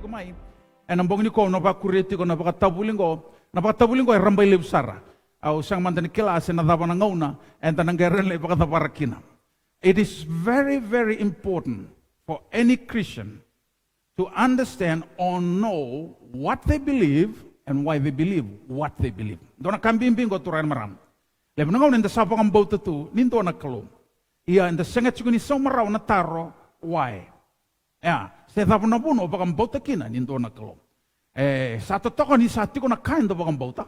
kumai. And ang bongni ko napakuriti ko napakatabuling ko ay rambay lebsara. Au sang mantan kilase na daba ng ngauna and tanang garen le pakataparakina. It is very, very important for any Christian to understand or know what they believe and why they believe what they believe. Dona kambimbing ko turan maram. Lebo na ngauna sa sapang bauta tu nindo na kalom. Iya inda sengat siguni sa maraw na taro why. Ya, sa tapon na puno bakang bauta kina nindo na kalom. Sa totoo ni sa tiko na kain do bakang bauta.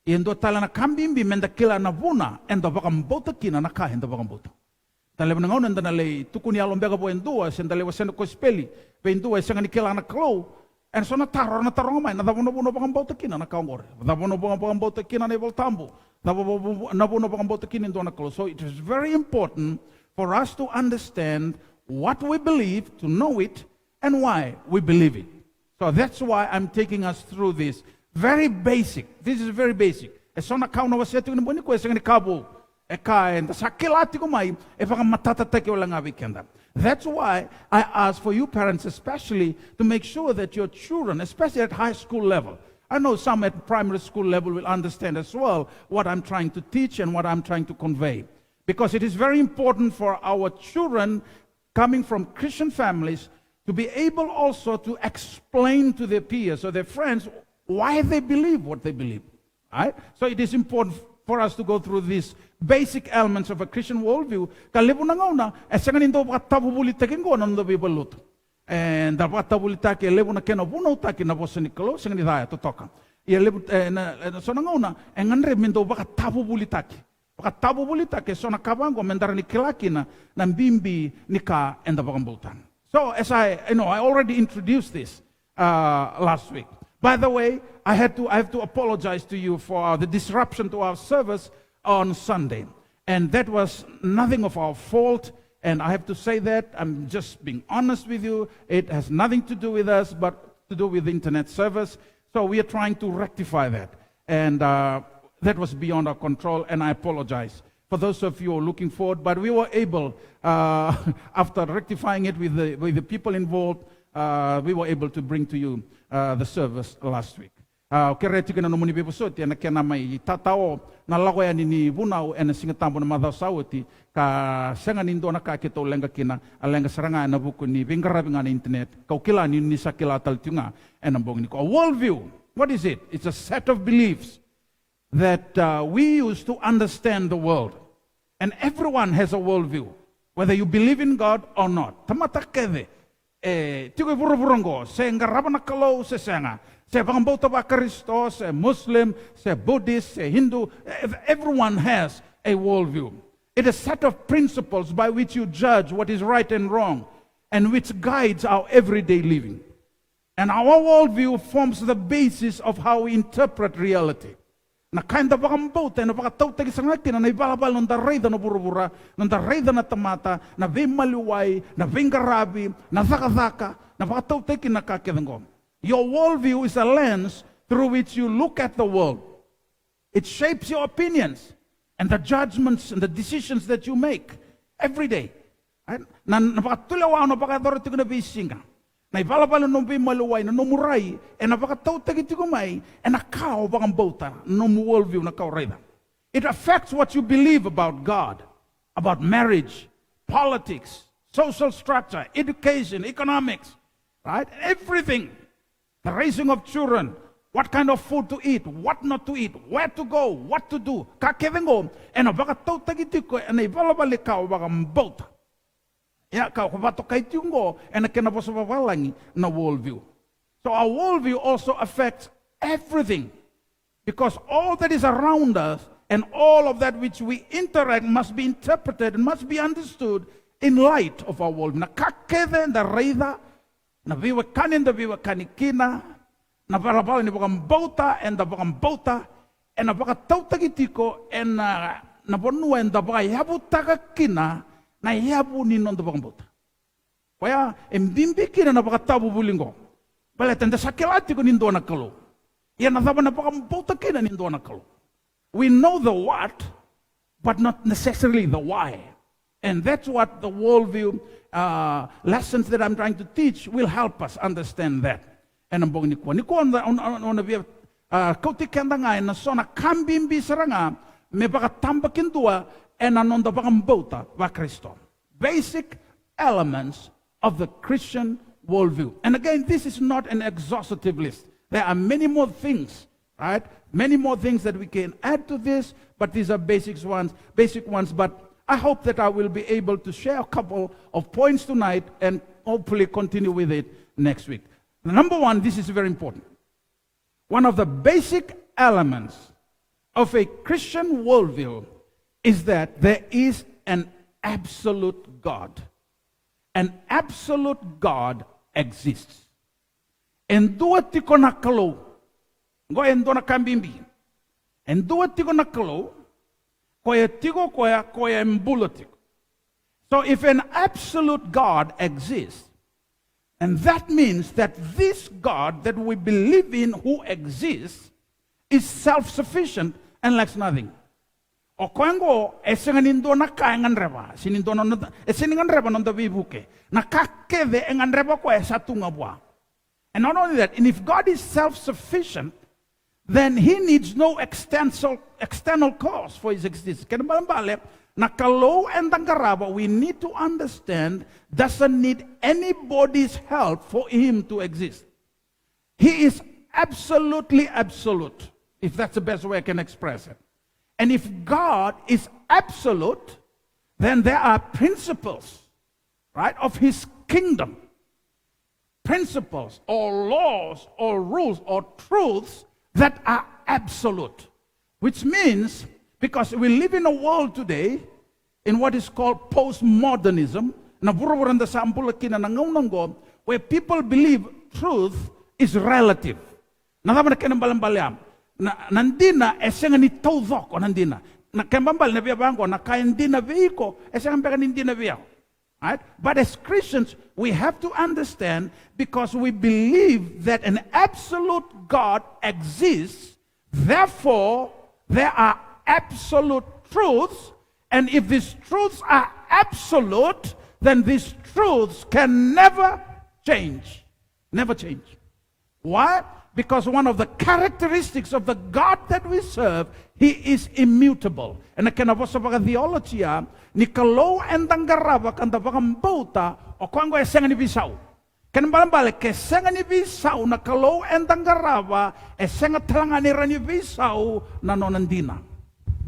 Indo tala na kambimbi menda kila na buna endo bakang bauta kina na kain do bakang bauta. Tala na ngauna na lei tukuni alombega po endua senda lewa senda ko speli pe endua senga ni kila na klo en so na taro ngamai na tapon na puno bakang bauta kina na kaongore. Tapon na bakang bauta kina na voltambo. Na puno bakang bauta kina endo na klo. So it is very important for us to understand what we believe, to know it, and why we believe it. So that's why I'm taking us through this. Very basic. This is very basic. So na kauna wasetu ni boni ko esang ni kabo. Eka and sakilati ko mai e baka matatatake wala nga weekend. That's why I ask for you parents especially to make sure that your children, especially at high school level, I know some at primary school level will understand as well what I'm trying to teach and what I'm trying to convey. Because it is very important for our children coming from Christian families to be able also to explain to their peers or their friends why they believe what they believe. Right? So it is important for us to go through these basic elements of a Christian worldview. Kalibu na ngauna, esangan indo pakatabubulit takin ko nando bibalut. And dapat tabulit ke lebu na kena buno takin na bosan nikolo, sangan idaya totoka. Ia lebu so na ngauna, enganre mindo pakatabubulit takin. Pakatabubulit takin so na kabango mendara ni kilakina na bimbi nika enda pakambutan. So as I already introduced this last week. By the way, I have to apologize to you for the disruption to our service on Sunday. And that was nothing of our fault. And I have to say that, I'm just being honest with you. It has nothing to do with us, but to do with the internet service. So we are trying to rectify that. And that was beyond our control, and I apologize. For those of you who are looking forward, but we were able, after rectifying it with the people involved, we were able to bring to you the service last week. Kereti kena nomuni bebusoti na kena mai tatao na lago ya ni bunau ena singatambo na madau sauti ka senga nindo na ka kito lenga kina alenga seranga na buku ni bingara binga na internet kau kila ni sakila taltunga ena bong ni ko. A worldview, what is it? It's a set of beliefs that we use to understand the world. And everyone has a worldview, whether you believe in God or not. Tamata kede, tigo burongo, se ngaraba na kalau se senga, se bangambota ba Kristo, se Muslim, se Buddhist, se Hindu. Everyone has a worldview. It is a set of principles by which you judge what is right and wrong, and which guides our everyday living. And our worldview forms the basis of how we interpret reality. Na kainda bakambauta na bakatauta kisangaki na ibalabal ng darayda na burubura, ng darayda na tamata, na vimaliway, na vingarabi, na zakazaka, na bakatauta kinakakidango. Your worldview is a lens through which you look at the world. It shapes your opinions and the judgments and the decisions that you make every day. Na bakatulawa na bakadorati ko na bisinga. Na ibalabal no bimaluway na numuray e na bakatauta kitigumay e na kao bakambauta no worldview na kaurayda. It affects what you believe about God, about marriage, politics, social structure, education, economics, right? Everything. The raising of children, what kind of food to eat, what not to eat, where to go, what to do. Kakevengo e na bakatauta kitiko e na ibalabal kao bakambauta. Ya kau kabato kay tiungo and kinabosabalangi na worldview. So our worldview also affects everything, because all that is around us and all of that which we interact must be interpreted and must be understood in light of our worldview. Na kakede na reida na viwa kanin da viwa kanikina na balabala ni bakambauta and da bakambauta and na bakatauta kitiko and na bonua and da bakayabutaka kina na yabu ni non dabang bota. Kaya embimbikin na napakatabu bulingo. Bale tanda sakilati ko nindo na kalo. Yan na na pakambota kina nindo na kalo. We know the what, but not necessarily the why. And that's what the worldview lessons that I'm trying to teach will help us understand that. en ambong ni ko on via kauti kenda ngai na sona kambimbi saranga me baka tambakin dua en anonda baka mbota va Kristo. Basic elements of the Christian worldview. And again, this is not an exhaustive list. There are many more things, right? Many more things that we can add to this, but these are basic ones. But I hope that I will be able to share a couple of points tonight and hopefully continue with it next week. Number one, this is very important. One of the basic elements of a Christian worldview is that there is an absolute God. An absolute God exists. En dua tiko na kalau, go en dona kambimbi. En dua tiko na kalau, koya tiko koya mbula tiko. So if an absolute God exists, and that means that this God that we believe in who exists is self-sufficient and lacks nothing. O kwengo esenganindo na kaengan reba, sinindo na eseningan reba nonda vibuke. Na kakeve engan reba ko esatunga bua. And not only that, and if God is self-sufficient, then He needs no external cause for His existence. Nakalo and Dangaraba, we need to understand, doesn't need anybody's help for Him to exist. He is absolutely absolute, if that's the best way I can express it. And if God is absolute, then there are principles, right, of His kingdom. Principles or laws or rules or truths that are absolute. Which means, because we live in a world today in what is called postmodernism, where people believe truth is relative. Nandina esenga ni tawdok o nandina. Na kembambal na biyabango na kaindina veiko esenga mpeka nindina viyao. Right? But as Christians, we have to understand, because we believe that an absolute God exists, therefore there are absolute truths, and if these truths are absolute, then these truths can never change. Never change. Why? Because one of the characteristics of the God that we serve, He is immutable. And I can avoid theology, ni kalau endang garaba kan tabakam bauta o kwango esenga ni bisau. Kan balambale ke esenga ni bisau na kalau endang garaba esenga telangani rani bisau na nonandina.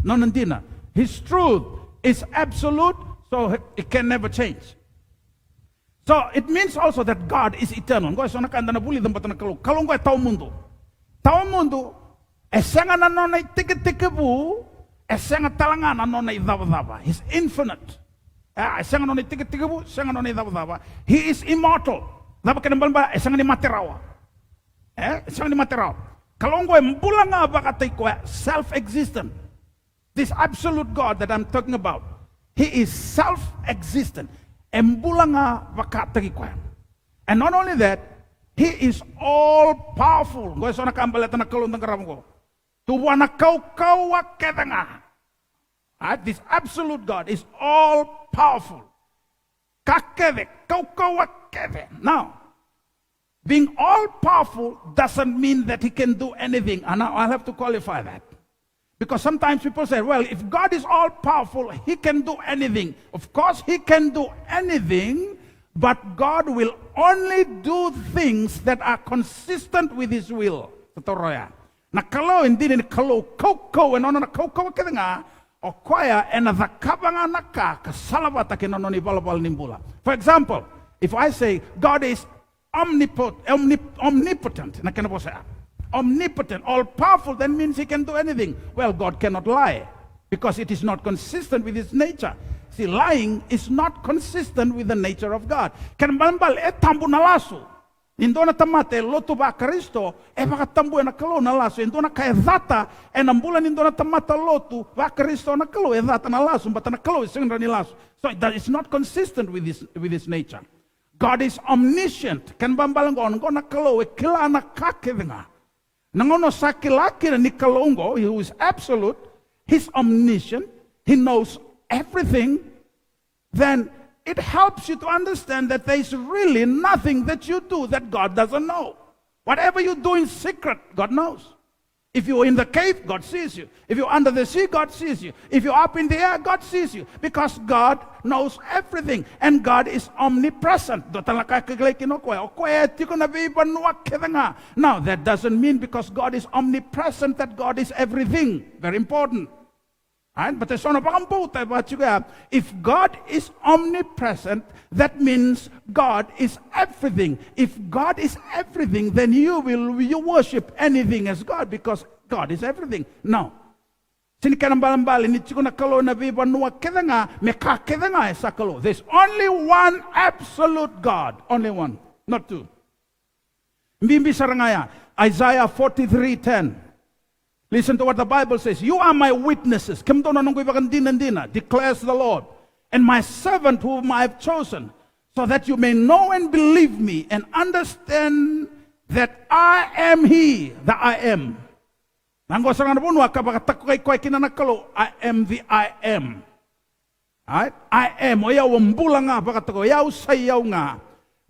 Nonandina. His truth is absolute, so it can never change. So it means also that God is eternal. Ngo sona kanda na buli tempat na kalau. Kalau ngo tau mundo. Tau mundo esenga na nona tike bu esenga talanga na nona idaba. He's infinite. Esenga nona tike bu, esenga nona idaba. He is immortal. Daba kenembal esenga ni materawa. Esenga ni materawa. Kalau ngo mbula nga ba katay ko self-existent. This absolute God that I'm talking about, He is self-existent. And not only that, He is all powerful. This absolute God is all powerful. Now, being all powerful doesn't mean that He can do anything. And now I'll have to qualify that. Because sometimes people say, well, if God is all powerful, He can do anything. Of course, He can do anything, but God will only do things that are consistent with His will. Na kalau hindi ni kalau kau and na kau kaya o kwaya and the kabanga naka kasalabata kinononi balabal nimbula. For example, if I say God is omnipotent, na kena say omnipotent, all-powerful, that means He can do anything. Well, God cannot lie, because it is not consistent with His nature. See, lying is not consistent with the nature of God. Kan bambal tambu na laso. Indona tamate lotu ba Kristo baka tambu na kalo na laso. Indona kaya data nambulan indona tamata lotu ba Kristo na kalo data na laso but na kalo singra ni laso. So that is not consistent with His nature. God is omniscient. Kan bambal ngo na kalo kila na kakevinga. Nangono sakilaki na nikalongo, who is absolute, He's omniscient, He knows everything, then it helps you to understand that there is really nothing that you do that God doesn't know. Whatever you do in secret, God knows. If you're in the cave, God sees you. If you're under the sea, God sees you. If you're up in the air, God sees you. Because God knows everything. And God is omnipresent. Now, that doesn't mean because God is omnipresent that God is everything. Very important. Right? But if God is omnipresent, that means God is everything. If God is everything, then you worship anything as God because God is everything. Now, there's only one absolute God. Only one, not two. Isaiah 43:10. Listen to what the Bible says. You are my witnesses, declares the Lord, and my servant whom I have chosen, so that you may know and believe me and understand that I am He, that I am. I am the I am. Right? I am.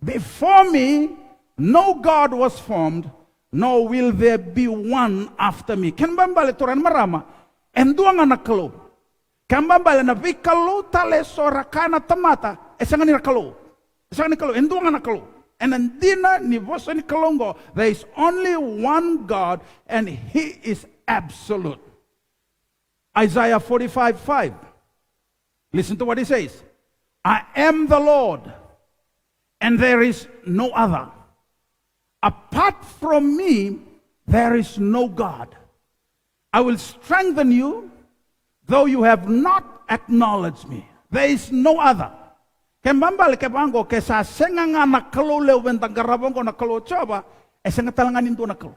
Before me, no God was formed, nor will there be one after me. Kan bambale turan marama, enduang anak kalo. Kan bambale na vikalo tale sorakana tamata, esangani nakalo. Esangani kalo, enduang anak kalo. And andina ni vosa ni kalongo, there is only one God, and He is absolute. Isaiah 45:5. Listen to what He says. I am the Lord, and there is no other. Apart from me, there is no God. I will strengthen you, though you have not acknowledged me. There is no other. Kembali ke bango ke sa senga na kalau leu bentang garabong ko na kalau coba, senga talangan itu na kalau.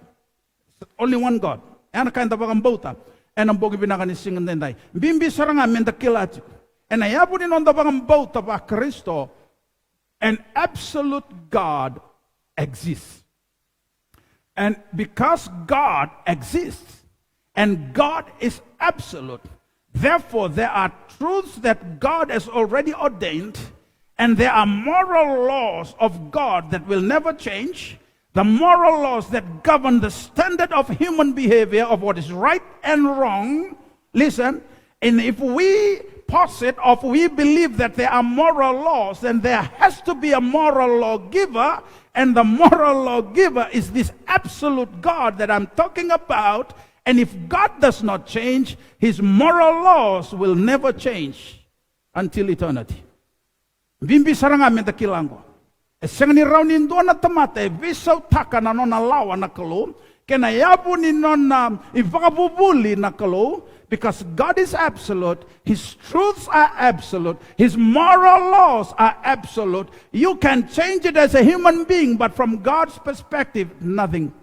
Only one God. Ana kain tabakang bauta. En ang bogi binakan isingan denday. Bimbi saranga mendakilati. En ayabu ni non tabakang bauta ba Kristo. An absolute God exists. And because God exists and God is absolute, therefore there are truths that God has already ordained, and there are moral laws of God that will never change, the moral laws that govern the standard of human behavior of what is right and wrong. Listen, and if we posit or if we believe that there are moral laws, then there has to be a moral lawgiver. And the moral lawgiver is this absolute God that I'm talking about. And if God does not change, His moral laws will never change until eternity. Bimbi saranga menta kilango. Esengani raunin doa na tamate visau taka na nona lawa na kalu. Kena yabu ni nona ivakabubuli na kalu. Because God is absolute, His truths are absolute, His moral laws are absolute. You can change it as a human being, but from God's perspective, nothing.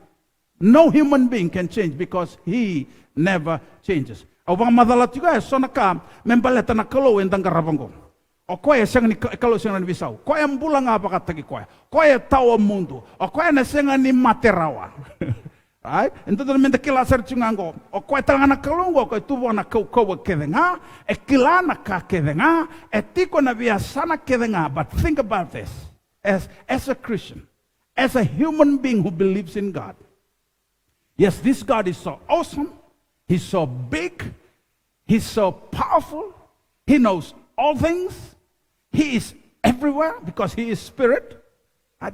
No human being can change because He never changes. Awang madalat juga so naka membaleta na kalo endang garabangko. O koe senga ni kalo senga ni bisau. Koe ambulang apa katagi koe. Koe tawa mundo. O koe na senga ni materawa. Right? Então também daquela certinho o qual está na calungo o tu na kau kedenga e kilana ka kedenga e tiko na via sana kedenga. But think about this as a Christian, as a human being who believes in God. Yes, this God is so awesome. He's so big. He's so powerful. He knows all things. He is everywhere because He is spirit.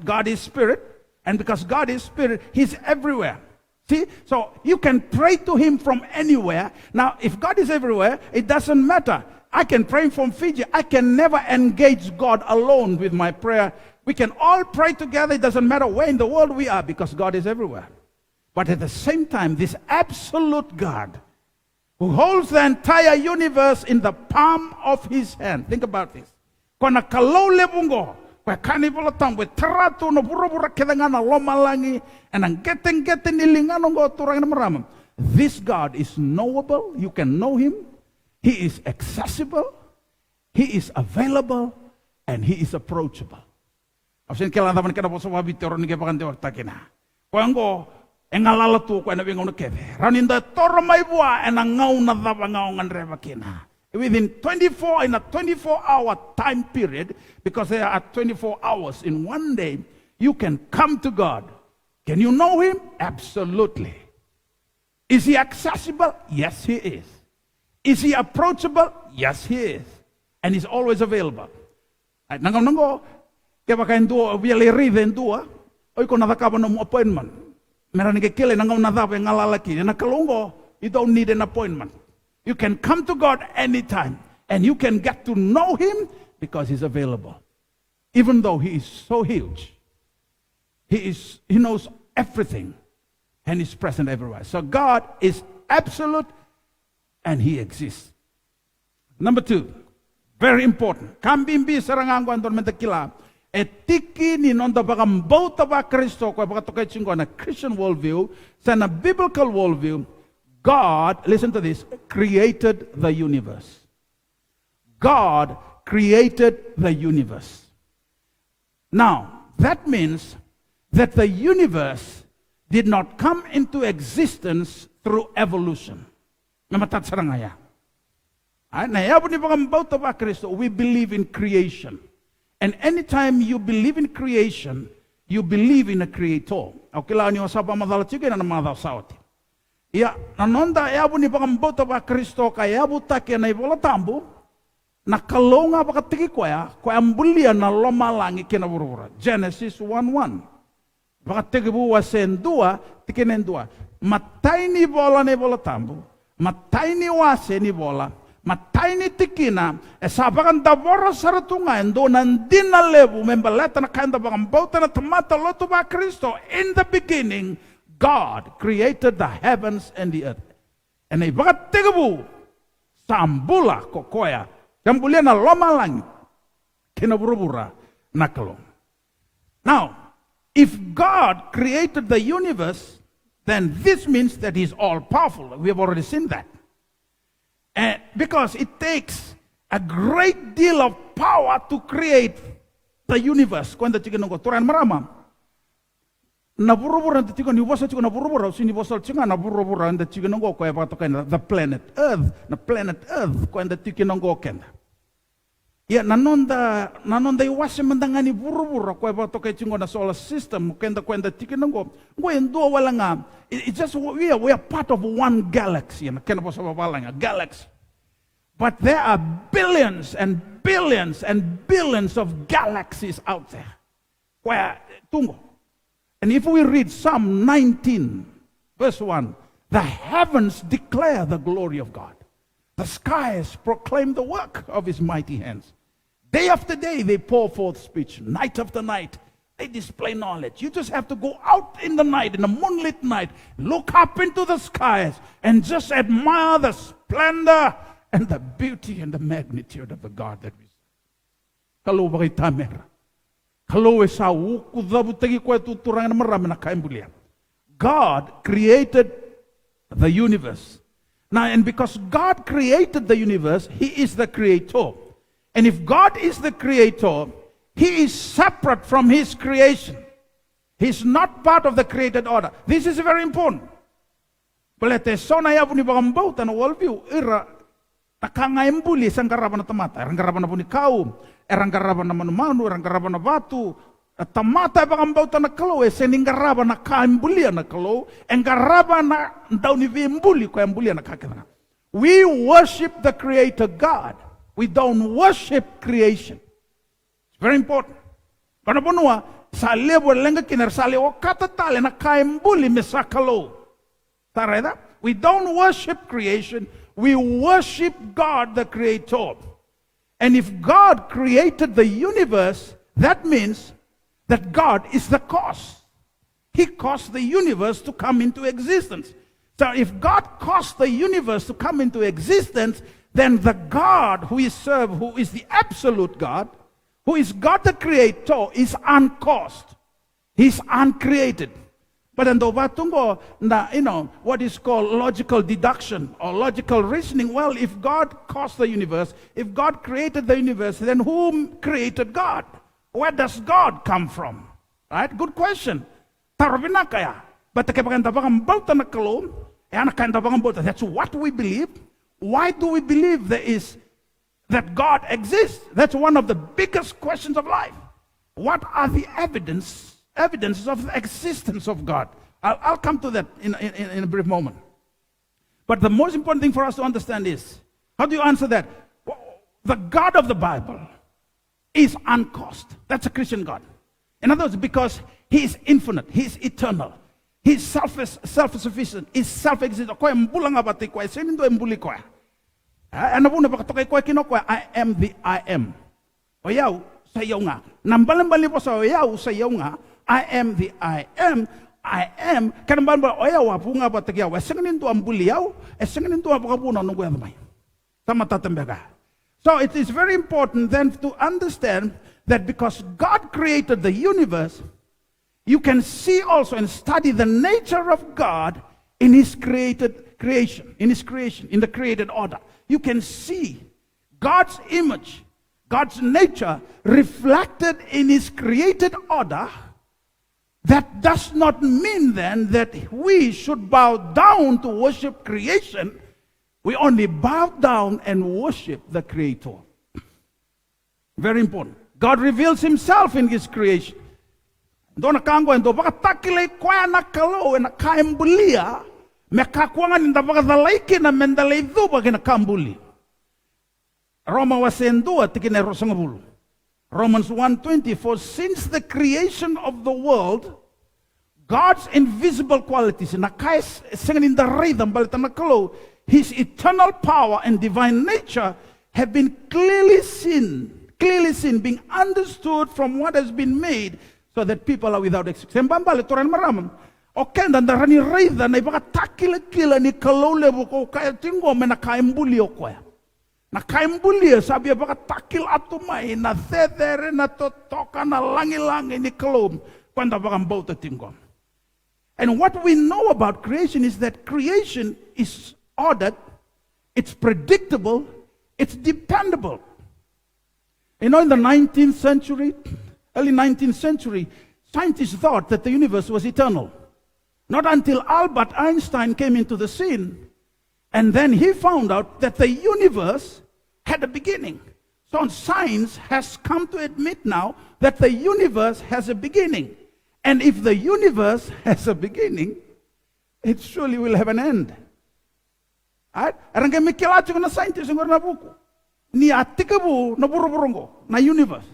God is spirit, and because God is spirit, He's everywhere. See, so you can pray to Him from anywhere. Now, if God is everywhere, it doesn't matter. I can pray from Fiji. I can never engage God alone with my prayer. We can all pray together. It doesn't matter where in the world we are because God is everywhere. But at the same time, this absolute God who holds the entire universe in the palm of His hand. Think about this. Kona kalau lebungo. This God is knowable. You can know Him. He is accessible. He is available. And He is approachable. Within 24, in a 24-hour time period, because there are 24 hours in one day, you can come to God. Can you know him? Absolutely. Is he accessible? Yes, he is. Is he approachable? Yes, he is. And he's always available. At nango, kaya baka indua, biya rive indua, oy ko nadakaba no appointment. Meron ni kile nango nadabe ngalalaki, nakalungo, you don't need an appointment. You can come to God anytime, and you can get to know him because he's available. Even though he is so huge, he knows everything, and he's present everywhere. So God is absolute, and he exists. Number 2, very important. Kambimbi sarangango andon mentakila. Etiki ni nonda bagam bauta ba Kristo ko baka chingo na Christian worldview, sa na biblical worldview, God, listen to this, created the universe. God created the universe. Now, that means that the universe did not come into existence through evolution. Namatat sarangaya. We believe in creation. And anytime you believe in creation, you believe in a creator. Kailangan nyo sa pamatalatiga na namadal sawati. Iya, nanonda yabu ni pakambota ba Kristo kaya yabu take na ibola tambu, nakalonga pakatiki kwaya ambulia na loma langi kinaburura. Genesis 1:1. Pakatiki buwa sendua, tikinendua. Matay ni bola tambu, matay ni wase ni bola, matay ni tikina, sabakan dabora saratunga, endo nandina lebu, membaleta na kanda pakambota na tamata loto ba Kristo. In the beginning, God created the heavens and the earth. And ibagat tigabu, sambula kokoya, kambulia na loma lang, kinaburubura nakalo. Now, if God created the universe, then this means that he's all powerful. We have already seen that. And because it takes a great deal of power to create the universe. Kwenda chikinongo turan marama. Naburubura the chicken, you was a chicken naburubura, sini was a chicken naburubura, and the chicken go the planet Earth, the planet Earth, when the chicken go ken. Yeah, nanonda iwase mandangani burubura, kwa batoka chingo na solar system, kwenda chicken go. Go and do walanga. It's just we are part of one galaxy, and a galaxy. But there are billions and billions and billions of galaxies out there. Where tungo. And if we read Psalm 19, verse 1, the heavens declare the glory of God. The skies proclaim the work of his mighty hands. Day after day, they pour forth speech. Night after night, they display knowledge. You just have to go out in the night, in the moonlit night, look up into the skies, and just admire the splendor and the beauty and the magnitude of the God that we serve. God created the universe. Now, and because God created the universe, he is the creator. And if God is the creator, he is separate from his creation. He's not part of the created order. This is very important. Pelete sona ya puni bagambau tan worldview ira takanga embuli sangkaraban na tamata, erangkaraban na puni kau, erangkaraban na manu-manu, erangkaraban na batu, tamata bagambau tan kalau seningkaraban na kaembulia na kalau, engkaraban na dauni embuli ko embulia na kakena. We worship the Creator God. We don't worship creation. It's very important. Karena punua sale bolenga kiner sale o kata tale na kaembuli mesakalo. Tareda? We don't worship creation. We worship God the Creator. And if God created the universe, that means that God is the cause. He caused the universe to come into existence. So if God caused the universe to come into existence, then the God who is served, who is the absolute God, who is God the Creator, is uncaused. He's uncreated. But in the Vatungo, what is called logical deduction or logical reasoning, well, if God caused the universe, if God created the universe, then whom created God? Where does God come from? Right? Good question. But that's what we believe. Why do we believe that God exists? That's one of the biggest questions of life. What are the evidence evidences of the existence of God. I'll come to that in a brief moment. But the most important thing for us to understand is, how do you answer that? The God of the Bible is uncaused. That's a Christian God. In other words, because He is infinite, He is eternal, He is self-sufficient, He is self-existent. I am the I am. Oyaw sa iyo nga. Nambalan-bali po sa oyaw sa iyo nga. I am the I am. I am. Kanambalan ba oyaw apu nga ba tagyaw. Esenganin to ang buliyaw. Esenganin to ang pagkabunan ng kuyadamay. Tama tatambaga. So it is very important then to understand that because God created the universe, you can see also and study the nature of God in His creation, in the created order. You can see God's image, God's nature reflected in His created order. That does not mean then that we should bow down to worship creation. We only bow down and worship the Creator. Very important. God reveals Himself in His creation. Dona kango endo baka takile kwa na kalo na kaimbulia mekakwanga ninda baka dalaiki na mendalei duba kina kambuli. Roma wasendua tikine rosangabulu. Romans 1:20, for since the creation of the world, God's invisible qualities, His eternal power and divine nature have been clearly seen, being understood from what has been made, so that people are without excuse. Sembambale toran maramam. Okenda ndarani reida na ibaka takila ni kalole buko kaya tingo mena kaimbuli okoya. Na kaimbuli sabi baka takil atumai na thedere na totoka na langi ni kalom kwanda baka mbauta tingo. And what we know about creation is that creation is ordered, it's predictable, it's dependable. You know, in the 19th century, early 19th century, scientists thought that the universe was eternal. Not until Albert Einstein came into the scene, and then he found out that the universe had a beginning. So science has come to admit now that the universe has a beginning. And if the universe has a beginning, it surely will have an end. Right? Arangay mikilacho na scientist ng na buku. Ni atikabu na buru-burungo na universe.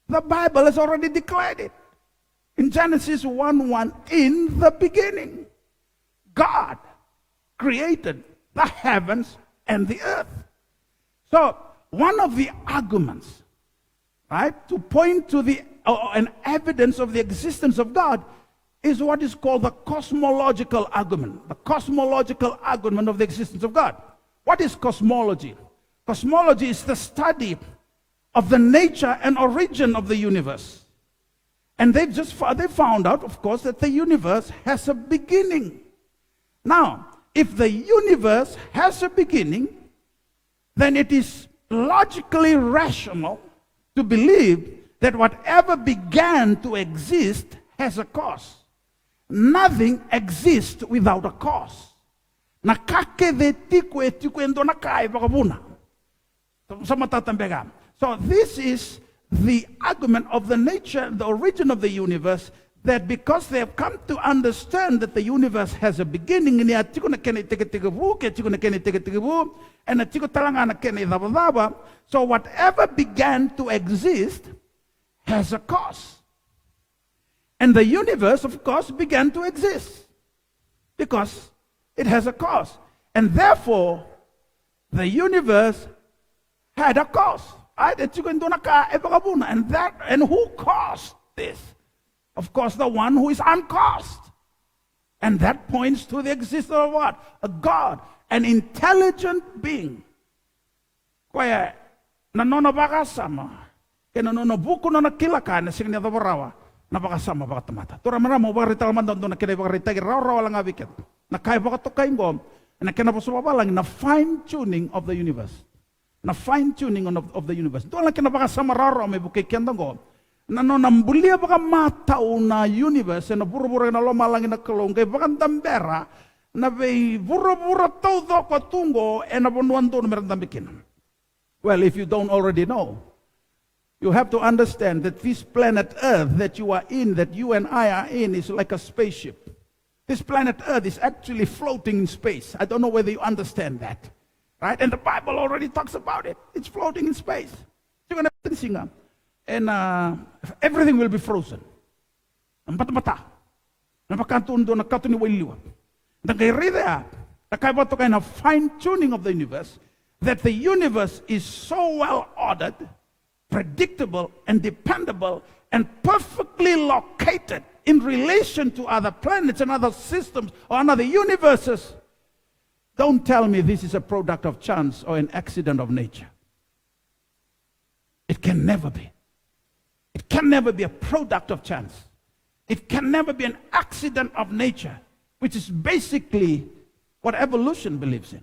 The Bible has already declared it. In Genesis 1:1, in the beginning, God created the heavens and the earth. So, one of the arguments, right, to point to an evidence of the existence of God is what is called the cosmological argument. The cosmological argument of the existence of God. What is cosmology? Cosmology is the study of the nature and origin of the universe. And they found out, of course, that the universe has a beginning. Now, if the universe has a beginning, then it is logically rational to believe that whatever began to exist has a cause. Nothing exists without a cause. So this is the argument of the nature, the origin of the universe, that because they have come to understand that the universe has a beginning, so whatever began to exist has a cause. And the universe, of course, began to exist because it has a cause. And therefore, the universe had a cause. And who caused this? Of course, the one who is uncaused. And that points to the existence of what? A God, an intelligent being. Kaya nanono bakasama, kaya nanono buku na nakilaka na sing niya barawa na bakasama bakatamata. Tura maramo bakarital man doon na kinay bakaritagi raw lang abiket. Na kaya bakatokay ngom na kinapasabalang na fine tuning of the universe. Na fine tuning of the universe. Doon lang kinabakasama raw may bukay kendang ko. Nanonambulia baka matao na universe na buru-buru na lomalangin na kalong kay baka dambera na bay buru-buru todo ko tungo na bunuan doon meron dambikin. Well, if you don't already know, You have to understand that this planet Earth that you are in, that you and I are in, is like a spaceship. This planet Earth is actually floating in space. I don't know whether you understand that. Right? And the Bible already talks about it. It's floating in space. You're going to sing up. And everything will be frozen. Ang bata-bata. Napakatundo na kato ni Wailiwa. Nagkairida. Nakabato kind of fine-tuning of the universe, that the universe is so well ordered, predictable, and dependable, and perfectly located in relation to other planets and other systems or other universes. Don't tell me this is a product of chance or an accident of nature. It can never be. It can never be a product of chance. It can never be an accident of nature, which is basically what evolution believes in.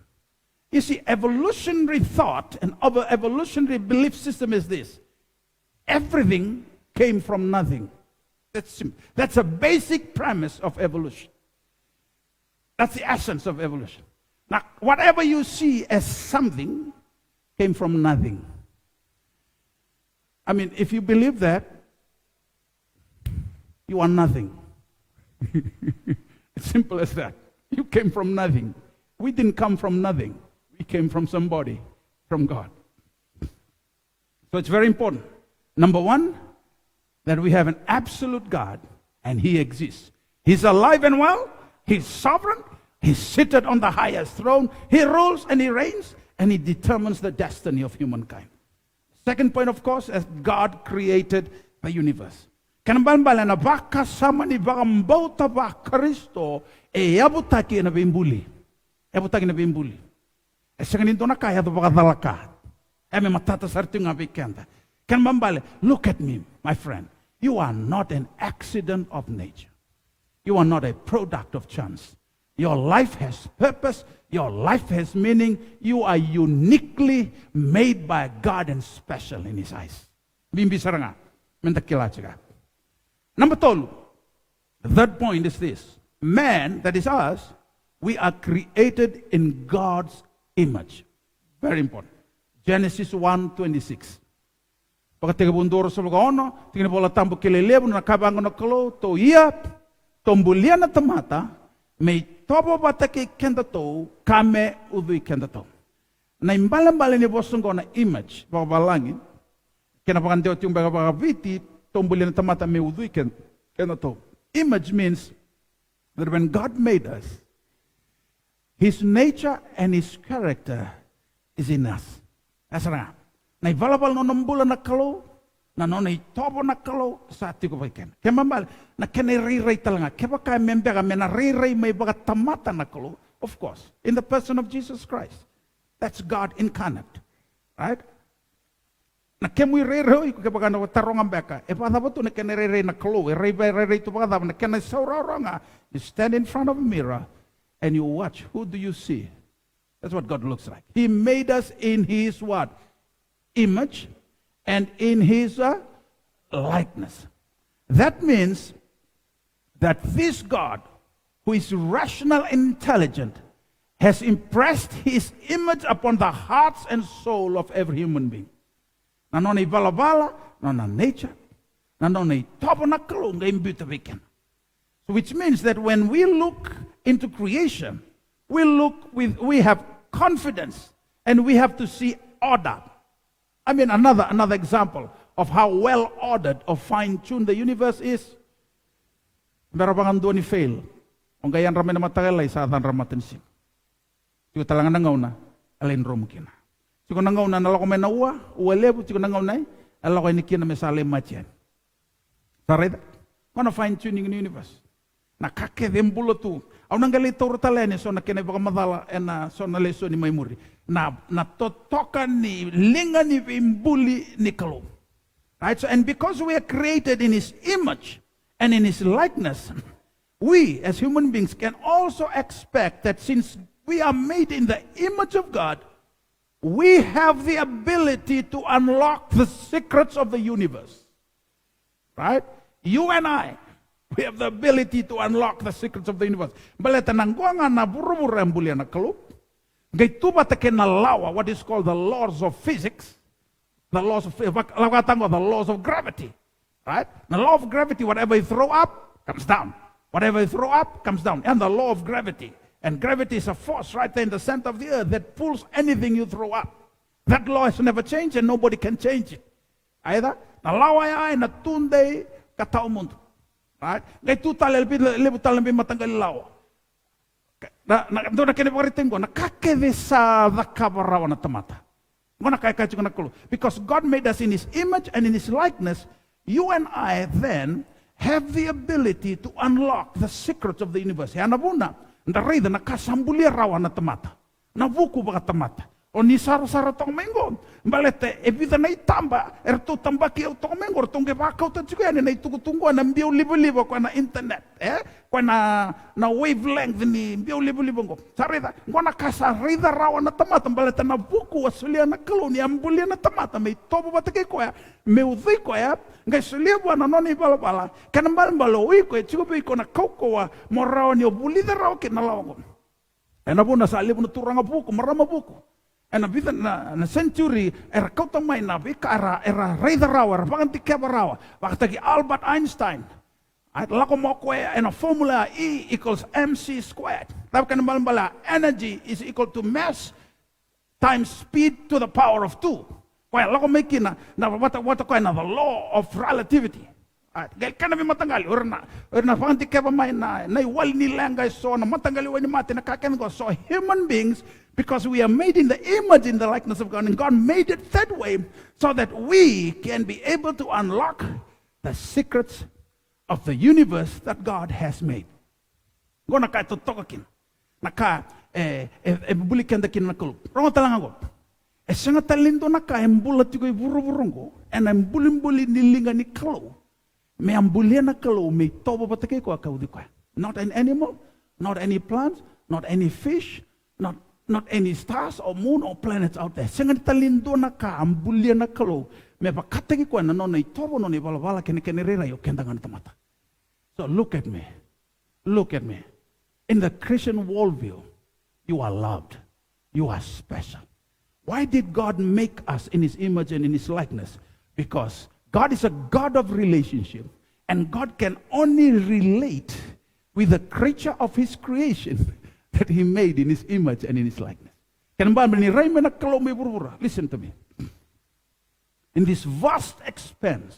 You see, evolutionary thought and our evolutionary belief system is this: everything came from nothing. That's a basic premise of evolution. That's the essence of evolution. Now, whatever you see as something came from nothing. I mean, if you believe that, you are nothing. It's simple as that. You came from nothing. We didn't come from nothing. We came from somebody, from God. So it's very important. Number one, that we have an absolute God, and He exists. He's alive and well. He's sovereign. He's seated on the highest throne. He rules and He reigns, and He determines the destiny of humankind. Second point, of course, as God created the universe. Kanambala na baka sama ni baka mbauta ba Kristo yabutaki na bimbuli. Yabutaki na bimbuli. Seganinto na kaya to baka dalaka. Eme matata sarti nga bikenda. Kanambala, look at me, my friend. You are not an accident of nature. You are not a product of chance. Your life has purpose. Your life has meaning. You are uniquely made by God and special in His eyes. Bimbi saranga. Mentakila chiga. Number two, the third point is this. Man, that is us, we are created in God's image. Very important. Genesis 1:26. Pagkatiga bundoro sa mga ono, tingnan po latambo kilelevo na nakabango na kalo, to iyap, tombulian na tamata, may tobo bataki kenda to, kame udui kenda to. Na imbalan-balan ni bosong ko na image, babalangin, kinapakandiot yung bagabagabiti, tombulian na tamata, may udui kenda to. Image means that when God made us, His nature and His character is in us. That's right. Na ibalabal no nambulan na kalo, na no na itobo na kalo, sa ati ko pa ikan. Kaya mambal, na kiniriray talaga. Kaya ba kaya membera, may nariray may baga tamata na kalo? Of course, in the person of Jesus Christ. That's God incarnate. Right? Na kaya mo iriray, kaya baga na tarong ang beka, e pa dapat to na kiniriray na kalo, iriray to baga dapat, na kinasawraw nga, you stand in front of a mirror, and you watch, who do you see? That's what God looks like. He made us in His what? Image, and in His likeness. That means that this God, who is rational and intelligent, has impressed His image upon the hearts and soul of every human being. Nanoni balabala, nana nature, nanoni tabernacle, so which means that when we look into creation, we have confidence, and we have to see order. I mean, another example of how well ordered or fine-tuned the universe is. Meron bang ando ni fail? Kung gayan ramen na matagalay sa atan ramatin sim. Sigo talangan nangaw na, alin rom kina. Sigo nangaw na nalako may nauwa, uwalebo, sigo nangaw na, alako ay nikina may salim matyan. Sarita, ano fine-tuning in the universe? Nakakadembulo tu. Au nangalito rotalene so nakene baka madala na so na leso ni maimuri. Na totoka ni linga ni vimbuli ni kalo. Right? So, and because we are created in His image and in His likeness, we as human beings can also expect that since we are made in the image of God, we have the ability to unlock the secrets of the universe. Right? You and I, we have the ability to unlock the secrets of the universe. Baleta nangguanga na buru-buru ang bulian na kalup. Gaytuba take na lawa, what is called the laws of physics. the laws of the laws of gravity. Right? The law of gravity, whatever you throw up, comes down. Whatever you throw up, comes down. And the law of gravity. And gravity is a force right there in the center of the earth that pulls anything you throw up. That law has never changed and nobody can change it. Either. Na lawa ay na tunday katao mundo. Right? Ngay tutal lebu talambi matanggal lawa. Na do na kene pagritingo na kakeve sa dakabarawa na tamata. Ngona kay kay na kulo. Because God made us in His image and in His likeness, you and I then have the ability to unlock the secrets of the universe. Yana buna. Ndarida nakasambulia rawa na tamata. Na vuku baga tamata. O ni sara tong mengo. Balete evita na itamba. Erto tamba ki au tong mengo. Tongge baka uta chiko yani na itukutungo na mbio libo kwa na internet. Kwa na wavelength ni mbio libo ngo. Sarida. Ngona kasarida rawa na tamata. Balete na vuku wasulia na kaloni. Ambulia na tamata. Me tobo batake kwa ya. Me udhi kwa ya. Ngai sulia bwana noni bala. Kana mbalo wiko ya chiko piko na koko wa morao ni obulida rawa ke na lawango. Ena buna sa libo na turanga buku. Marama buku. En vida na century era kauta mai na bika era reida rawa baganti keba rawa bakatagi Albert Einstein at lako mo ko en a formula E equals mc squared tap kan bala energy is equal to mass times speed to the power of 2 well lako makina na what ko na the law of relativity gal kana bi matangali orna baganti keba mai na wal ni langa so na matangali wani mate na kaken go so human beings. Because we are made in the image, in the likeness of God. And God made it that way so that we can be able to unlock the secrets of the universe that God has made. Gona ka to tokakin. Naka bulikan da kin nakulu. Rongo talango. Sanga talindo naka embula tigo buru-burungo and embulimbuli nilinga ni kalo. Me ambulia na kalo me tobo batake ko akaudi ko. Not an animal, not any plant, not any fish, not any stars or moon or planets out there. Sengan talindo na ka ambulia na kalo me pakategi ko na no itobo no ni bala kene rera yo kendangan tamata. So look at me. Look at me. In the Christian worldview, you are loved. You are special. Why did God make us in His image and in His likeness? Because God is a God of relationship, and God can only relate with the creature of His creation that He made in His image and in His likeness. Listen to me. In this vast expanse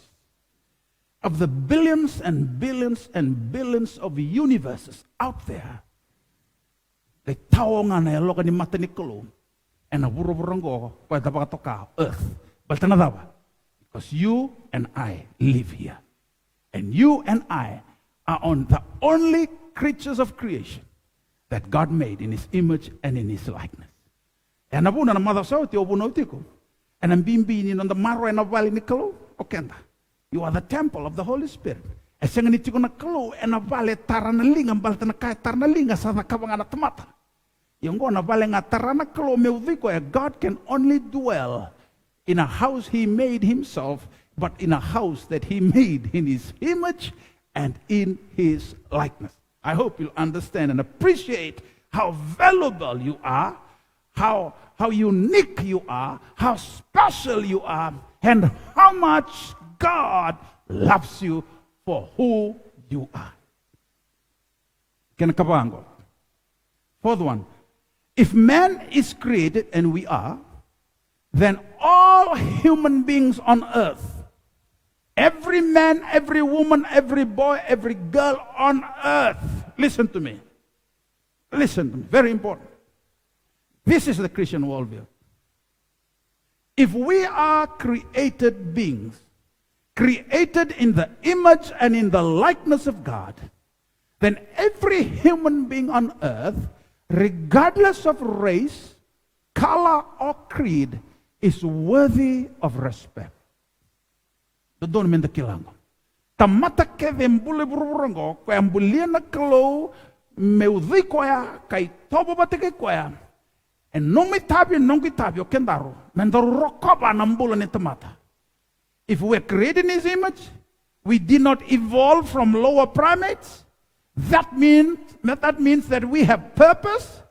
of the billions and billions and billions of universes out there, the taonga na loka ni mata ni kalo, and a buruburango pa tapakatoka earth. Baltanadaba. Because you and I live here. And you and I are on the only creatures of creation that God made in His image and in His likeness. And abuna na mother sauti obuna utiko. And I'm being on the maro and valley nikalo okenda. You are the temple of the Holy Spirit. E senga ni tiko na kalo and a valley tarana linga balta na kaya tarana linga sa nakabanga na tamata. Yung go na valley nga tarana kalo me utiko. God can only dwell in a house He made Himself, but in a house that He made in His image and in His likeness. I hope you'll understand and appreciate how valuable you are, how unique you are, how special you are, and how much God loves you for who you are. Fourth one, if man is created, and we are, then all human beings on earth, every man, every woman, every boy, every girl on earth, listen to me. Listen to me, very important. This is the Christian worldview. If we are created beings, created in the image and in the likeness of God, then every human being on earth, regardless of race, color, or creed, is worthy of respect. Don't mean the kilango. Tamata kevin bule bururango, kwa ambulia na kalo, meudhi koya, kai tobo bateke koya, and no kitabio kendaro, mendaro rokoba nambula ni tamata. If we are created in His image, we did not evolve from lower primates. That means that we have purpose.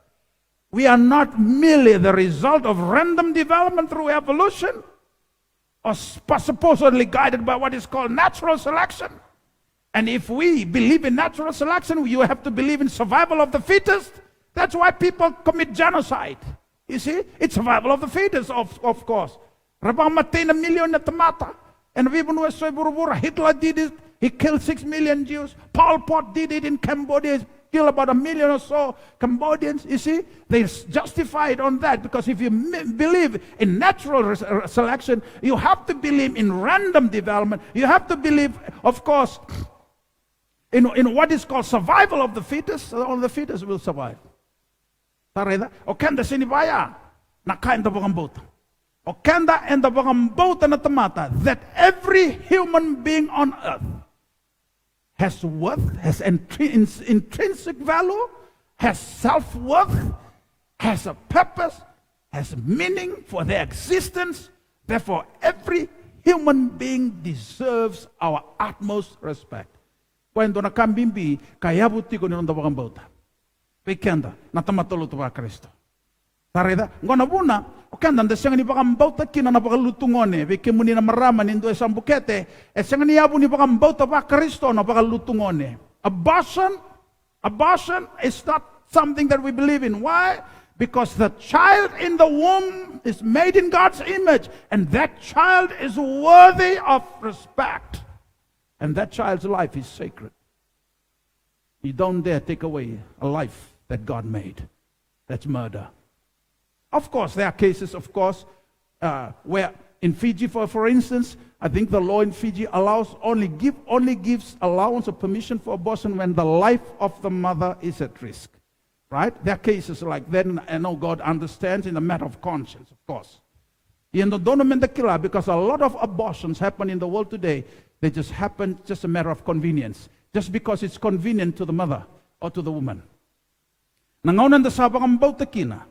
We are not merely the result of random development through evolution. or supposedly guided by what is called natural selection. And if we believe in natural selection, you have to believe in survival of the fittest. That's why people commit genocide. You see, it's survival of the fittest, of course. Rabang matay na milyon na tamata. And Hitler did it. He killed 6 million Jews. Pol Pot did it in Cambodia. He killed about 1 million or so Cambodians. You see, they justified on that because if you believe in natural selection, you have to believe in random development. You have to believe, of course, in what is called survival of the fittest. All the fittest will survive. O kenda sinibaya na kain da bota. O kenda and the bota na tamata that every human being on earth has worth, has intrinsic value, has self-worth, has a purpose, has meaning for their existence. Therefore, every human being deserves our utmost respect. Kwento na kambimbi, kayabuti ko nilong dabang bauta. Pikenda, natamatulot ba Kristo. Tarida, ngona buna, okanda nda siyang ni bakang bauta kina na bakalutungone, bikimuni na maraman indo isang bukete, siyang niyabu ni bakang bauta ba Kristo na bakalutungone. Abortion is not something that we believe in. Why? Because the child in the womb is made in God's image, and that child is worthy of respect. And that child's life is sacred. You don't dare take away a life that God made. That's murder. Of course, there are cases, of course, where in Fiji, for instance, I think the law in Fiji only gives allowance or permission for abortion when the life of the mother is at risk. Right? There are cases like that, and I know God understands in the matter of conscience, of course. Because a lot of abortions happen in the world today, they just happen just a matter of convenience. Just because it's convenient to the mother or to the woman. Nangaunan da sabang ang bauta kina.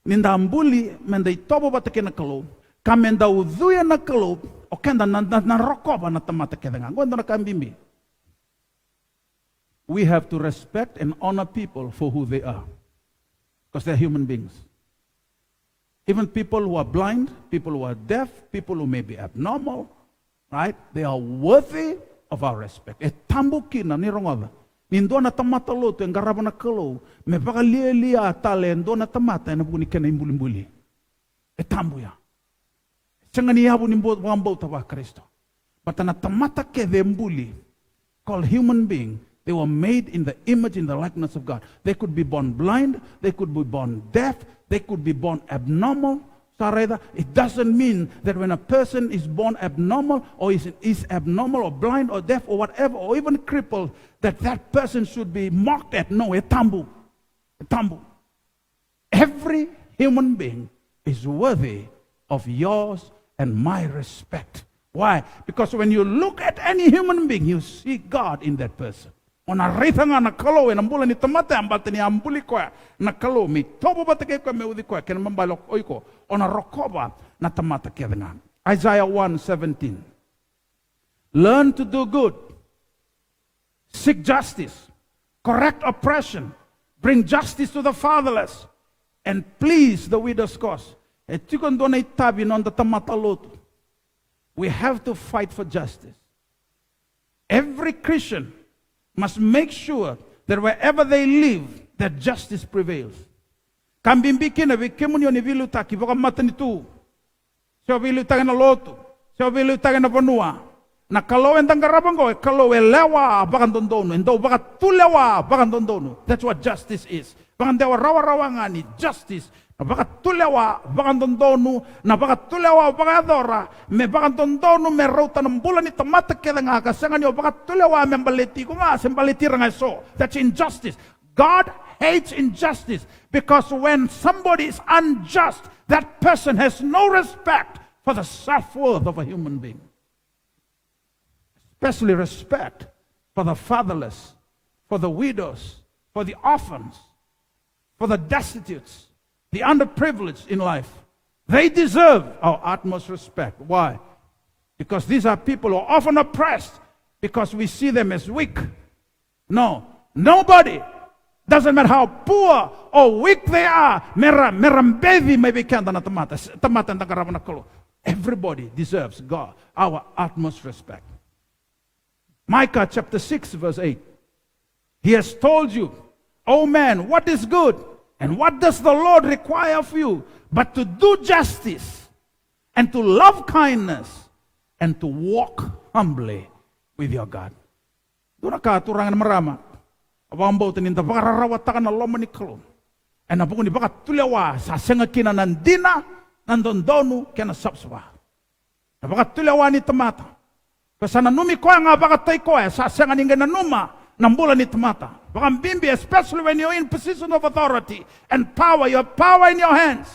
Ninda ambuli menday tobo bata kina kalo. Kamenda udhuya na kalo. O kenda na rokoba na tamata kena. Gwendo na kambimbi. We have to respect and honor people for who they are. Because they're human beings. Even people who are blind, people who are deaf, people who may be abnormal, right? They are worthy of our respect. E tambu kina ni rongoda. Nindo na tamata loto ang garaba na kalo. Me baka liya tale ndo na tamata na buni kena imbuli-mbuli. E tambu ya. Sanga niyabu ni wambo tawa Kristo. But na tamata ke de mbuli, called human being, they were made in the image, in the likeness of God. They could be born blind, they could be born deaf, they could be born abnormal. It doesn't mean that when a person is born abnormal or is abnormal or blind or deaf or whatever or even crippled, that person should be mocked at. No, a tambu. Every human being is worthy of yours and my respect. Why? Because when you look at any human being, you see God in that person. Ona rita nga nakalo na mbula ni tamata ambata ni ambuli kwa nakalo mi tobo batake kwa meudi kwa ken mambalok oiko ona rokoba na tamata kia nga. Isaiah 1:17. Learn to do good, seek justice, correct oppression, bring justice to the fatherless, and please the widow's cause. Etikon do na itabi non da tamata loto. We have to fight for justice. Every Christian must make sure that wherever they live, that justice prevails. Kambimbi kina bikemunyo ni vilu taki boka matani tu. Sio vilu taki na lotu, sio vilu taki na panua. Na kalowe ndangarabango, kalowe lewa bakan dondono, endo baka tulewa bakan dondono. That's what justice is. Bakan dewa rawa-rawangani, justice. Na baka tulewa bakan dondono, na baka tulewa baka adora, me bakan dondono me rauta ng bulan ni tamata keda nga kasangan yo baka tulewa me baleti ko nga sembaleti nga so. That's injustice. God hates injustice because when somebody is unjust, that person has no respect for the self-worth of a human being. Especially respect for the fatherless, for the widows, for the orphans, for the destitutes, the underprivileged in life. They deserve our utmost respect. Why? Because these are people who are often oppressed because we see them as weak. No, nobody, doesn't matter how poor or weak they are, merambedi may be kanda na tamata na karaman na kalo. Everybody deserves God, our utmost respect. Micah chapter 6 verse 8. He has told you, O man, what is good? And what does the Lord require of you? But to do justice, and to love kindness, and to walk humbly with your God. Doon na ka aturangan marama. Awambaw taninda pakararawatakan na loma ni kalom. E na pukuni baka tulewa sa sengakina nandina nandondonu kena sapswa. Na baka tulewa ni tamata. Kasi nanumi ko nga baka tay ko sa senganinga nanuma nambula ni tamata. Baka mbimbi, especially when you're in position of authority and power. You have power in your hands.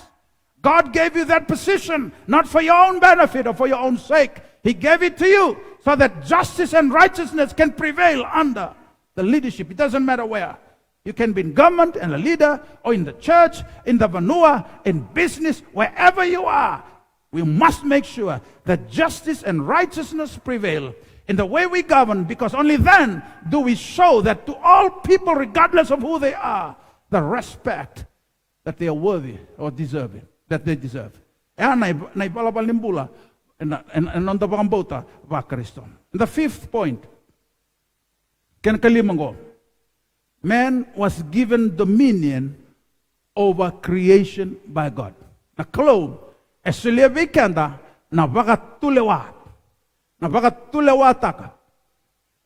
God gave you that position not for your own benefit or for your own sake. He gave it to you so that justice and righteousness can prevail under the leadership. It doesn't matter where. You can be in government and a leader, or in the church, in the vanua, in business, wherever you are. We must make sure that justice and righteousness prevail in the way we govern, because only then do we show that to all people, regardless of who they are, the respect that they are worthy or deserving, that they deserve. And the fifth point, man was given dominion over creation by God. Na kalau esulia vikenda na baka tulewa taka.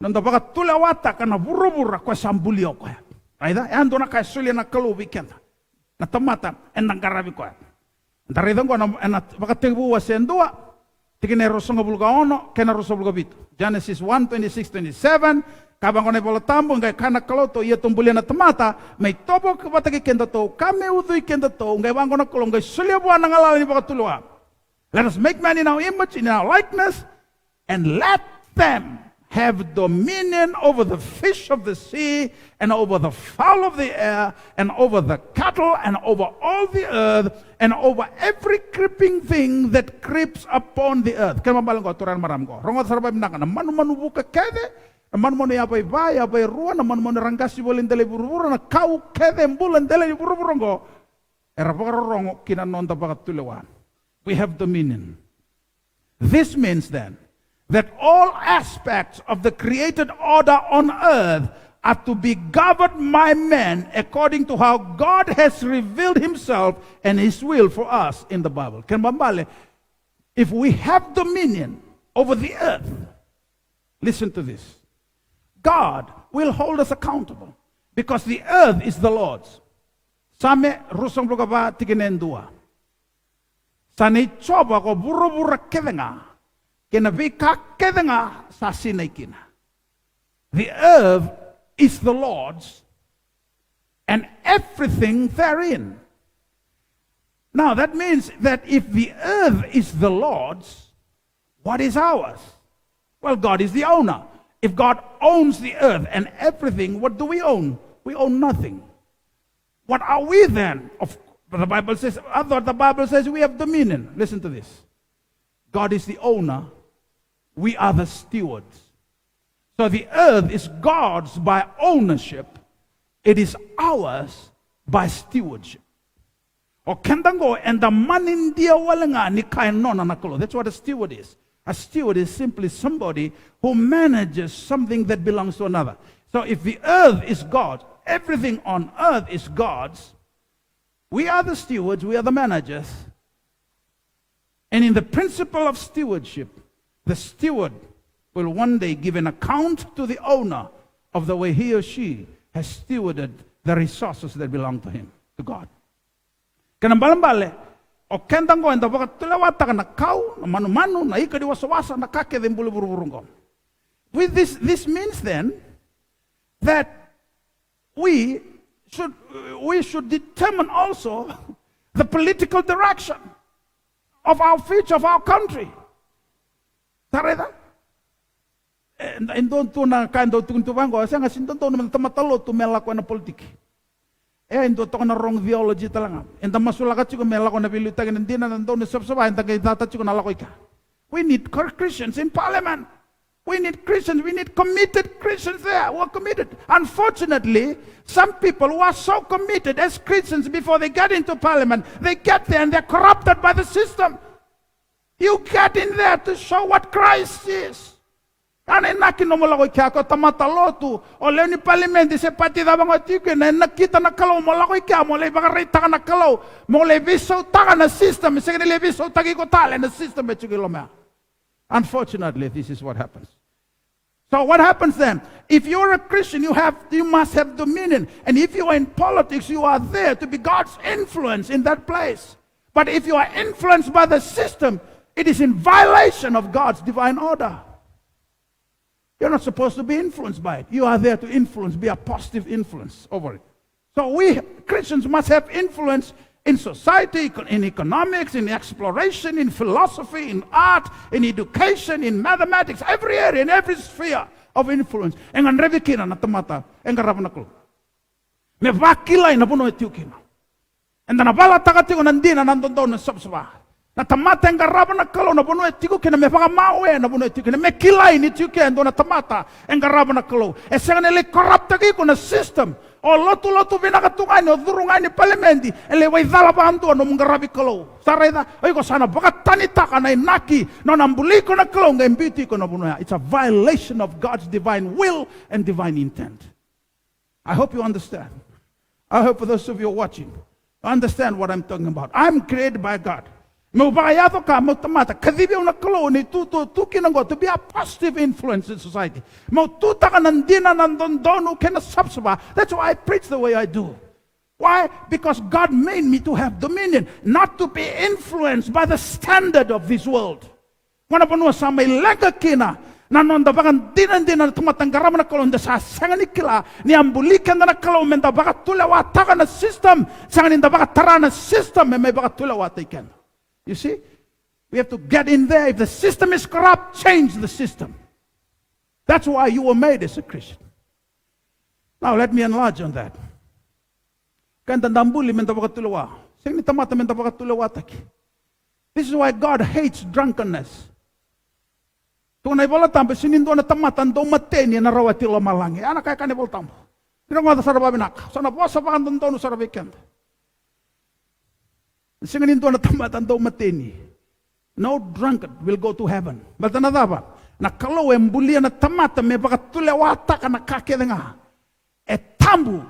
Nanda baka tulewa taka na burubura kwa sambulio kwa. Aida ando na ka esulia na kalau vikenda. Na tamata enangarabi kwa. Ndarido ngo na baka tebu wasendua. Tikine rosonga bulga ono kena rosonga bulga bitu. Genesis 1:26-27. Kabang ko na ipalatambo, ngay kanak kaloto, iya tumbulia na tamata, may topo kapatagi kenda to, kami utoy kenda to, ngay bang ko na kulong, ngay sulyabuan ng alaw ni pakatulwa. Let us make man in our image, in our likeness, and let them have dominion over the fish of the sea, and over the fowl of the air, and over the cattle, and over all the earth, and over every creeping thing that creeps upon the earth. Kaya mabalang ko, aturan maram ko. Rongot sarabay minaka, manu-manu buka kede, naman mo na yapay ba, yapay ruwa, naman mo na rangasi bolin dele buru-buru, na kau kede mbulan dele buru-buru ko. Era pakarorongo, kinanonda pakatulewan. We have dominion. This means then, that all aspects of the created order on earth are to be governed by men according to how God has revealed himself and his will for us in the Bible. If we have dominion over the earth, listen to this. God will hold us accountable because the earth is the Lord's. Same rusong blogaba tikinendua. Sani coba ko buru-buru kedenga. Kena vika kedenga sa sinaikina. The earth is the Lord's and everything therein. Now that means that if the earth is the Lord's, what is ours? Well, God is the owner. If God owns the earth and everything, what do we own? We own nothing. What are we then? The Bible says we have dominion. Listen to this. God is the owner. We are the stewards. So the earth is God's by ownership. It is ours by stewardship. And the money that's what a steward is. A steward is simply somebody who manages something that belongs to another. So if the earth is God's, everything on earth is God's, we are the stewards, we are the managers. And in the principle of stewardship, the steward will one day give an account to the owner of the way he or she has stewarded the resources that belong to him, to God. O kentang ko enda baka tulawata ka na kau, na manu-manu, na ika diwasa-wasa, na kake din bulu-buru-burung ko. With this means then that we should determine also the political direction of our future, of our country. Tareda? Indon tu na kain do tuntuban ko, saya ngasin tonton naman tamatalo tu melakwa na politik. Indo to na wrong theology talaga. Enta masulakat ko melakwa na pilutag ng dinan nandun ni sabsaba, enta kay tatat ko nalakoy ka. We need Christians in parliament. We need Christians. We need committed Christians there who are committed. Unfortunately, some people who are so committed as Christians before they get into parliament, they get there and they're corrupted by the system. You get in there to show what Christ is. Ana inaki no mola ko kia ko tamata lotu o leoni palimenti se pati da bango tike na nakita na kalau mola ko kia mo le baka reita na kalau mo le viso taga na system se le viso tagi ko tale na system e chukilo mea. Unfortunately, this is what happens. So what happens then? If you're a Christian, you must have dominion. And if you are in politics, you are there to be God's influence in that place. But if you are influenced by the system, it is in violation of God's divine order. You're not supposed to be influenced by it. You are there to influence, be a positive influence over it. So we Christians must have influence in society, in economics, in exploration, in philosophy, in art, in education, in mathematics, every area, in every sphere of influence. Engan revikina na tamata, engan rabanaklo. Me vakila ina puno etiukina. And then abala takatiko nandina nandondo na sabsaba. Na tamata engan rabanaklo na puno etikukina me vaka mawe na puno etikukina. Me kilai ni tiukendo na tamata engan rabanaklo. Esengan ele corruptagi ko na system. O lotu vinakatungani o durungani palimenti ele wai dala bantu no mungarabi kalau sareda oi ko sana bakat tanita kana inaki no nambuli ko na kalau ngembiti ko na bunoya. It's a violation of God's divine will and divine intent. I hope you understand. I hope for those of you watching understand what I'm talking about. I'm created by God. Mo bakayato ka mo tamata kadibyo na kalau ni tu kinango to be a positive influence in society. Mo tuta ka nandina nandondonu kena sabsaba. That's why I preach the way I do. Why? Because God made me to have dominion, not to be influenced by the standard of this world. Wana panua sa may lega kina nanonda bakan dinan tumatanggaram na kalau nda sa sanganikila ni ambulikan na kalau menda bakat tulawata ka na system sanganin da bakat tara na system may bakat tulawata ikan. You see, we have to get in there. If the system is corrupt, change the system. That's why you were made as a Christian. Now let me enlarge on that. This is why God hates drunkenness. Tunay bola tampo sinindo na tamatan do mateni na rawati lo malangi. Ana kaya kani bol tampo. Dino ngata sarababinak. Sana bosa pa kanton no sarabikan. Singanin to na tamatan do mateni. No drunkard will go to heaven. Basta na daba. Na kalau embulia na tamata me baka tulewata ka na kake nga. E tambu.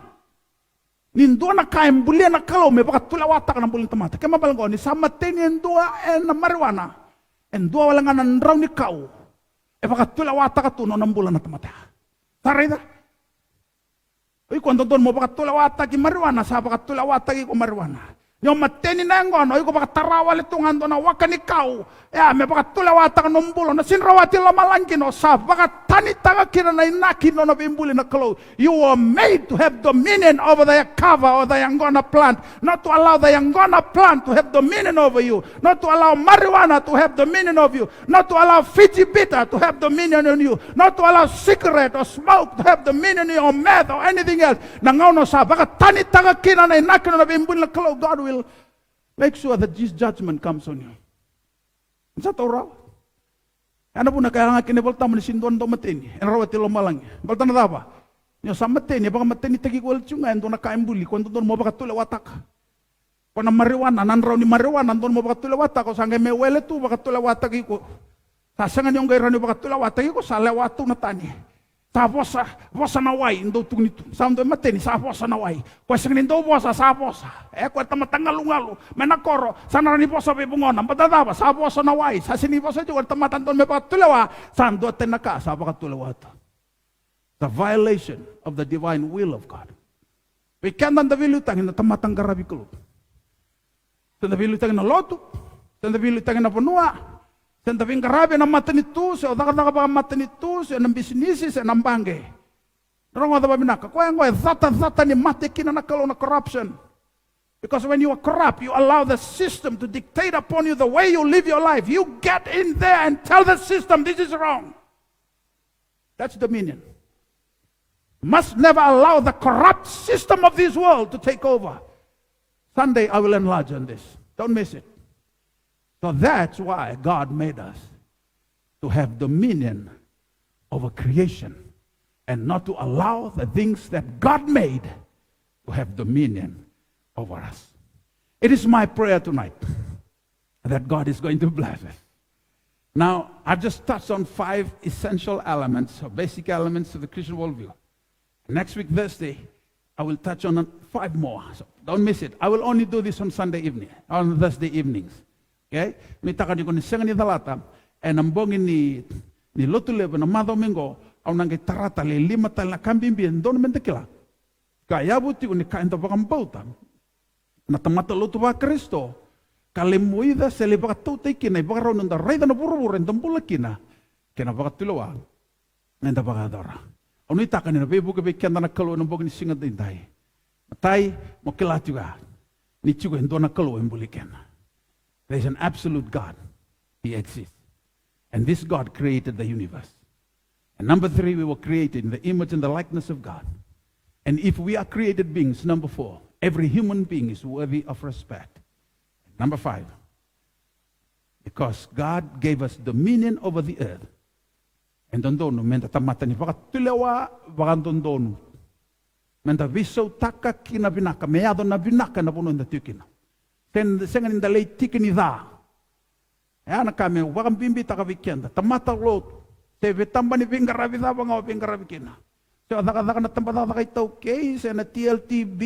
Nindo na ka embulia na kalau me baka tulewata ka na bulin tamata. Kaya mabalang ko ni sa mateni endua na marijuana. Endua wala nga nandraw ni kau. E baka tulewata ka tuno ng bulan na tamata. Taray da. Uy, kung doon mo baka tulewata ki marijuana sa baka tulewata ki ko marijuana. Yung mateni na yung ano, ko baka tarawal itong ando na wakan ikaw. Ya, may baka tulawata ka numbulo na sinrawati lamalangkin o sa baka tanita ka kina na inaki no na bimbuli na kalo. You were made to have dominion over the yakava or the yangona plant. Not to allow the yangona plant to have dominion over you. Not to allow marijuana to have dominion over you. Not to allow Fiji bitter to have dominion on you. Not to allow cigarette or smoke to have dominion on you or meth or anything else. Nangaw no sa baka tanita ka kina na inaki no na bimbuli na kalo. God will make sure that this judgment comes on you. Sa Torah. Ano po na kaya nga kinibalta mo ni Sinduan do mateni. Enrawati lo malang. Balta na daba. Nyo sa mateni. Baka mateni tagi ko ulit yung nga. Ando na kaimbuli. Kung doon mo baka tulawatak. Kung na marijuana. Nanraw ni marijuana. Doon mo baka tulawatak. Kung saan may wele to. Baka tulawatak ko. Sasangan yung gayran yung baka tulawatak ko. Sa lewato na tani. Sa vosa na way. Indo tunito. Sa ando mateni. Sa vosa na way. Kung saan indo vosa. Sa vosa. Kung tamatangalo-ngalo. May nakoro. Sana rin vosa pibungonan. Patadaba. Sa vosa na way. Sa sinivosa yung tamatan doon may pakatulawa. Sa ando at tinaka. Sa pakatulawa ito. The violation of the divine will of God. Pikandan da vilutangin na tamatang garabikulo. Sa vilutangin na loto. Sa vilutangin na punua. Sa vingarabi na matanitus. O dakadaka baka matanitus. O ng bisnisis. O ng bangge. Narong nga ba binaka? Kaya nga zata ni matikin na nakalo na corruption. Because when you are corrupt, you allow the system to dictate upon you the way you live your life. You get in there and tell the system this is wrong. That's dominion. Must never allow the corrupt system of this world to take over. Sunday I will enlarge on this. Don't miss it. So that's why God made us to have dominion over creation and not to allow the things that God made to have dominion over us. It is my prayer tonight that God is going to bless us. Now, I've just touched on 5 essential elements, or basic elements of the Christian worldview. Next week, Thursday, I will touch on 5 more. So don't miss it. I will only do this on Sunday evening, on Thursday evenings. Okay? Mitaka ni kuni senga ni talata, nambongin ni lotu lebo na madomingo, au nangai tarata le 5 tal na kambimbi, don mentekila. Kaya buti kuni kain tabakang bauta. Na tamata lotu ba Kristo. Kalimuida se le baka tautai kina, baka rau nanda raida na buru-buru, entambula kina. Kena baka tulawa, nanda baka adora. Onu itaka ni na bebu ke bekianda na kalu nambog ni singa dindai. Matai mo kila juga, ni juga endo na kalu embuliken. There is an absolute God. He exists. And this God created the universe. And number 3, we were created in the image and the likeness of God. And if we are created beings, number 4, every human being is worthy of respect. Number 5, because God gave us dominion over the earth. And dondonu, menta tamata ni baka tulewa, baka dondonu. Menta viso taka kina binaka, meado na binaka na puno na tukina. Sengan in the late tikini da. Na kami, baka bimbi taka vikenda, tamata lot. Te vetamba ni bingarabi da, baka bingarabi kina. So adaka na tambata kay Tauke, na TLTB,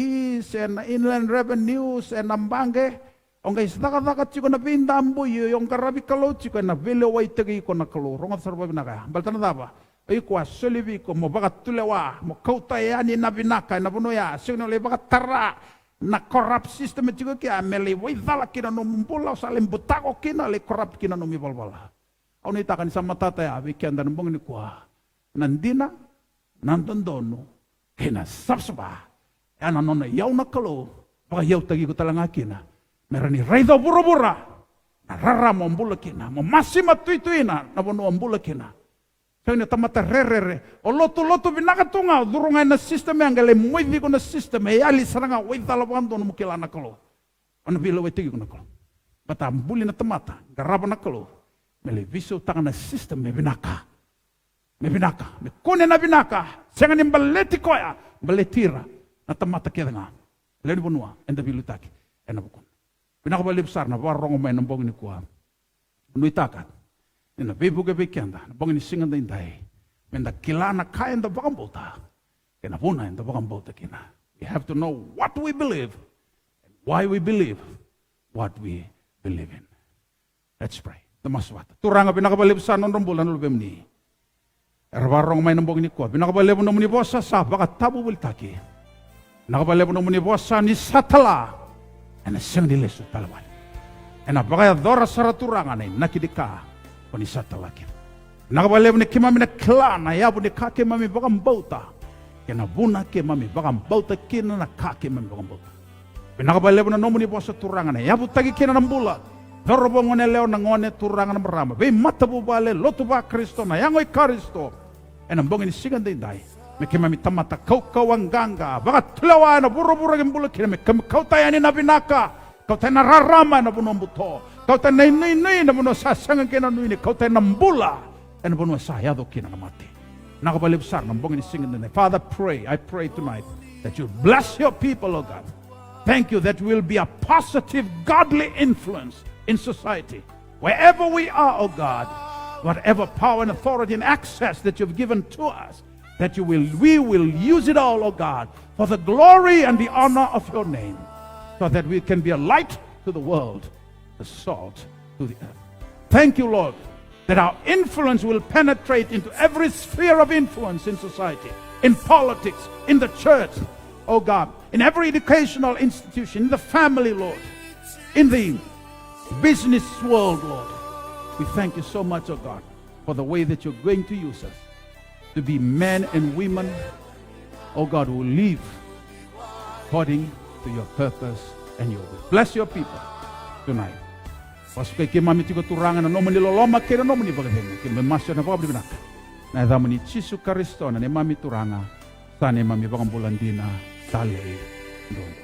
na Inland Revenue, na Nambange. Ongai sadaka chiko na pindambo yung karabi kalo chiko na velo wai tegi ko na kalo ronga sarba binaka baltana daba ay ko asolivi ko mo baka tulewa mo kauta yani na binaka na buno ya sino le baka tara na corrupt system chiko kya meli wai dala kina no mbola salim butako kina le corrupt kina no mi balbala au ni takan sama tata ya weekend dan bong ni kwa nandina nantondono kina sapsaba ana no na yau na kalo baka yau tegi ko talanga kina merani raido bura-bura na rara mo ambula kina mo masima tuituina na bono ambula kina so ni tamata rerere o loto binaka tunga durunga na system yang gale moivi ko na system e ali saranga waita labando no mukila na kalo ana bila wetigi ko na kalo bata ambuli na tamata garaba na kalo mele viso tanga na system me binaka me kone na binaka senga ni baleti koya baletira na tamata kedanga leni bonua enda bilutaki ena bukon pinakabali besar na warong may nambong ni kuha. Nuitakan. Ina bebu ke bekenda. Nambong ni singan da inday. Menda kilana kaya da bakang bota. Kena puna da bakang bota kina. We have to know what we believe. And why we believe what we believe in. Let's pray. Tamaswat. Turanga pinakabali besar non rombulan ulbem ni. Warong may nambong ni kuha. Pinakabali mo naman ni bosa sa baka tabu bultaki. Pinakabali mo naman ni bosa ni satala. And sang di lesu talawan. And apakaya dora saraturangan ay nakidika o ni satalakin. Nakabalew ni kimami na klana yabu ni kake mami bakang bauta. Kinabuna ke mami bakang bauta kina na kake mami bakang bauta. Pinakabalew na nomo ni bosa turangan ay yabu tagi kina ng bulat. Dorobong ngone leo na ngone turangan ng marama. Be matabubale lotu ba Kristo na yangoy Kristo. And ang bongin sigan din day. Mekimami tamata kawang ganga baka tulawa na buru-buru ng bulak kina kau tayo ni nabinaka kau tayo nararama na buno buto kau tayo na inay na buno sasangan kina nuini kau tayo nambula na buno sayado kina namati nakabalibsar ng bongin singin din. Father, I pray tonight that you bless your people, oh God. Thank you that we'll be a positive godly influence in society wherever we are, oh God. Whatever power and authority and access that you've given to us, that we will use it all, oh God, for the glory and the honor of your name, so that we can be a light to the world, a salt to the earth. Thank you, Lord, that our influence will penetrate into every sphere of influence in society, in politics, in the church, oh God, in every educational institution, in the family, Lord, in the business world, Lord. We thank you so much, oh God, for the way that you're going to use us to be men and women, oh God, who live according to your purpose and your will. Bless your people tonight. Pasukai kemami tiga turangan na nomani loloma kira nomani bagahemu kemami masya na pabli binaka. Na idamani Chisu Kristo na nemami turanga sa nemami bagambulan dina talay doon.